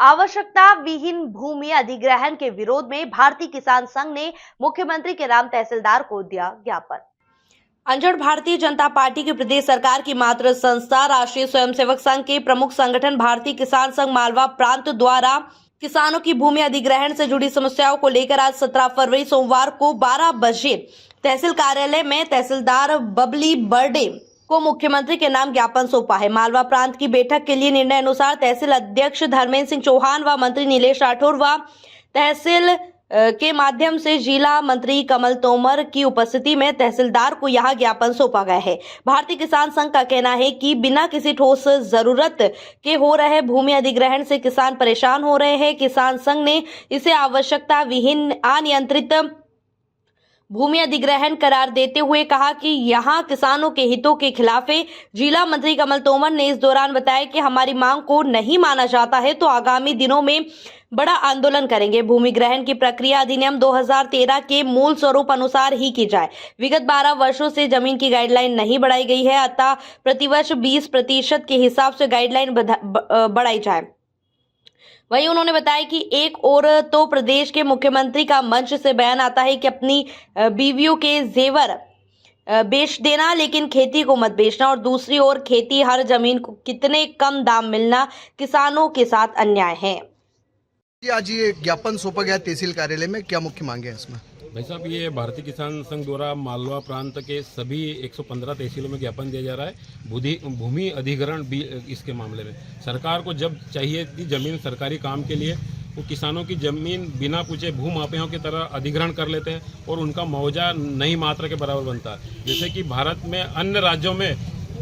आवश्यकता विहीन भूमि अधिग्रहण के विरोध में भारतीय किसान संघ ने मुख्यमंत्री के नाम तहसीलदार को दिया ज्ञापन। अंजड़ भारतीय जनता पार्टी की प्रदेश सरकार की मातृ संस्था राष्ट्रीय स्वयंसेवक संघ के प्रमुख संगठन भारतीय किसान संघ मालवा प्रांत द्वारा किसानों की भूमि अधिग्रहण से जुड़ी समस्याओं को लेकर आज 17 फरवरी सोमवार को 12 बजे तहसील कार्यालय में तहसीलदार बबली बर्डे को मुख्यमंत्री के नाम ज्ञापन सौंपा है। मालवा प्रांत की बैठक के लिए निर्णय अनुसार तहसील अध्यक्ष धर्मेंद्र सिंह चौहान व मंत्री नीलेश राठौर व तहसील के माध्यम से जिला मंत्री कमल तोमर की उपस्थिति में तहसीलदार को यहां ज्ञापन सौंपा गया है। भारतीय किसान संघ का कहना है कि बिना किसी ठोस जरूरत के हो रहे भूमि अधिग्रहण से किसान परेशान हो रहे हैं। किसान संघ ने इसे आवश्यकता विहीन अनियंत्रित भूमि अधिग्रहण करार देते हुए कहा कि यहां किसानों के हितों के खिलाफ है। जिला मंत्री कमल तोमर ने इस दौरान बताया कि हमारी मांग को नहीं माना जाता है तो आगामी दिनों में बड़ा आंदोलन करेंगे। भूमि ग्रहण की प्रक्रिया अधिनियम 2013 के मूल स्वरूप अनुसार ही की जाए। विगत 12 वर्षों से जमीन की गाइडलाइन नहीं बढ़ाई गई है, अतः प्रतिवर्ष 20% के हिसाब से गाइडलाइन बढ़ाई जाए। वहीं उन्होंने बताया कि एक और तो प्रदेश के मुख्यमंत्री का मंच से बयान आता है कि अपनी बीवियों के जेवर बेच देना लेकिन खेती को मत बेचना, और दूसरी ओर खेती हर जमीन को कितने कम दाम मिलना किसानों के साथ अन्याय है। आज ये ज्ञापन सौंपा गया तहसील कार्यालय में, क्या मुख्य मांगे हैं इसमें? भाई साहब, ये भारतीय किसान संघ द्वारा मालवा प्रांत के सभी 115 तहसीलों में ज्ञापन दिया जा रहा है भूमि अधिग्रहण भी इसके मामले में। सरकार को जब चाहिए थी जमीन सरकारी काम के लिए, वो किसानों की जमीन बिना पूछे भूमाफियाओं की तरह अधिग्रहण कर लेते हैं और उनका मुआवजा नई मात्रा के बराबर बनता है। जैसे कि भारत में अन्य राज्यों में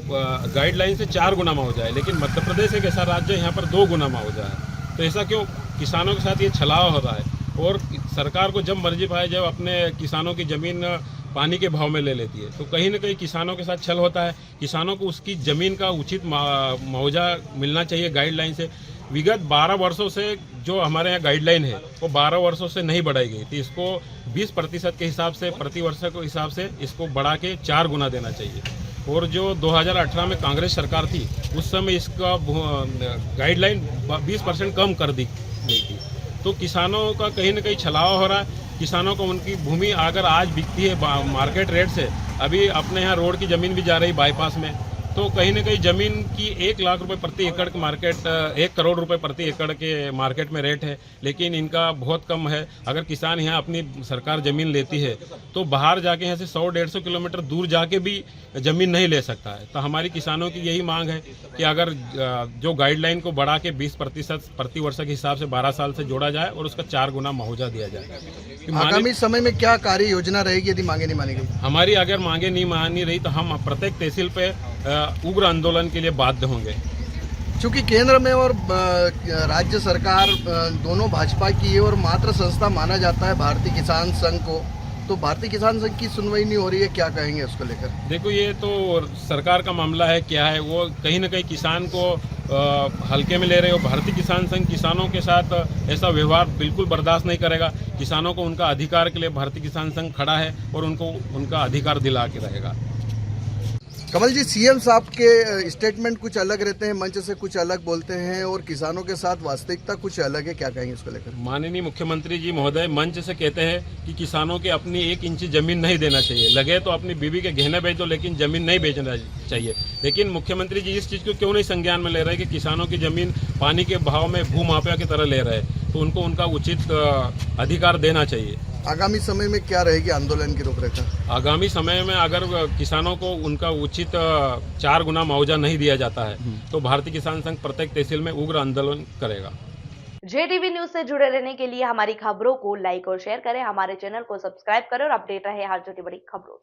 गाइडलाइन से 4 गुना मुआवजा है, लेकिन मध्य प्रदेश एक ऐसा राज्य है यहाँ पर 2 गुना मुआवजा है। तो ऐसा क्यों? किसानों के साथ ये छलावा हो रहा है और सरकार को जब मर्जी पाए जब अपने किसानों की ज़मीन पानी के भाव में ले लेती है, तो कहीं ना कहीं किसानों के साथ छल होता है। किसानों को उसकी ज़मीन का उचित मुआवजा मिलना चाहिए गाइडलाइन से। विगत 12 वर्षों से जो हमारे यहाँ गाइडलाइन है वो 12 वर्षों से नहीं बढ़ाई गई थी। इसको 20% के हिसाब से प्रति वर्ष के हिसाब से इसको बढ़ा के 4 गुना देना चाहिए। और जो 2018 में कांग्रेस सरकार थी उस समय इसका गाइडलाइन 20% कम कर दी गई थी। तो किसानों का कहीं ना कहीं छलावा हो रहा है। किसानों को उनकी भूमि अगर आज बिकती है मार्केट रेट से, अभी अपने यहाँ रोड की ज़मीन भी जा रही बाईपास में, तो कहीं ना कहीं ज़मीन की 1 लाख रुपए प्रति एकड़ के मार्केट 1 करोड़ रुपए प्रति एकड़ के मार्केट में रेट है, लेकिन इनका बहुत कम है। अगर किसान यहाँ अपनी सरकार ज़मीन लेती है तो बाहर जाके यहाँ से 100-150 किलोमीटर दूर जाके भी ज़मीन नहीं ले सकता है। तो हमारी किसानों की यही मांग है कि अगर जो गाइडलाइन को बढ़ा के 20% प्रति वर्ष के हिसाब से 12 साल से जोड़ा जाए और उसका 4 गुना मुआवजा दिया जाए। आगामी समय में क्या कार्य योजना रहेगी यदि मांगे नहीं मानी गई? हमारी अगर मांगे नहीं मानी रही तो हम प्रत्येक तहसील पे उग्र आंदोलन के लिए बाध्य होंगे। चूंकि केंद्र में और राज्य सरकार दोनों भाजपा की है और मातृ संस्था माना जाता है भारतीय किसान संघ को, तो भारतीय किसान संघ की सुनवाई नहीं हो रही है, क्या कहेंगे उसको लेकर? देखो, ये तो सरकार का मामला है, क्या है वो कहीं ना कहीं किसान को हल्के में ले रहे हो। भारतीय किसान संघ किसानों के साथ ऐसा व्यवहार बिल्कुल बर्दाश्त नहीं करेगा। किसानों को उनका अधिकार के लिए भारतीय किसान संघ खड़ा है और उनको उनका अधिकार दिला के रहेगा। कमल जी, सीएम साहब के स्टेटमेंट कुछ अलग रहते हैं, मंच से कुछ अलग बोलते हैं और किसानों के साथ वास्तविकता कुछ अलग है, क्या कहेंगे इसको लेकर? माननीय मुख्यमंत्री जी महोदय मंच से कहते हैं कि किसानों के अपनी 1 इंच जमीन नहीं देना चाहिए। लगे तो अपनी बीवी के गहने बेच दो, लेकिन जमीन नहीं बेचना चाहिए। लेकिन मुख्यमंत्री जी इस चीज़ को क्यों नहीं संज्ञान में ले रहे कि किसानों की जमीन पानी के भाव में भूमाफिया की तरह ले रहे हैं, तो उनको उनका उचित अधिकार देना चाहिए। आगामी समय में क्या रहेगी आंदोलन की रूपरेखा? आगामी समय में अगर किसानों को उनका उचित 4 गुना मुआवजा नहीं दिया जाता है तो भारतीय किसान संघ प्रत्येक तहसील में उग्र आंदोलन करेगा। JTV न्यूज से जुड़े रहने के लिए हमारी खबरों को लाइक और शेयर करें, हमारे चैनल को सब्सक्राइब करें और अपडेट रहे हर छोटी बड़ी खबरों से।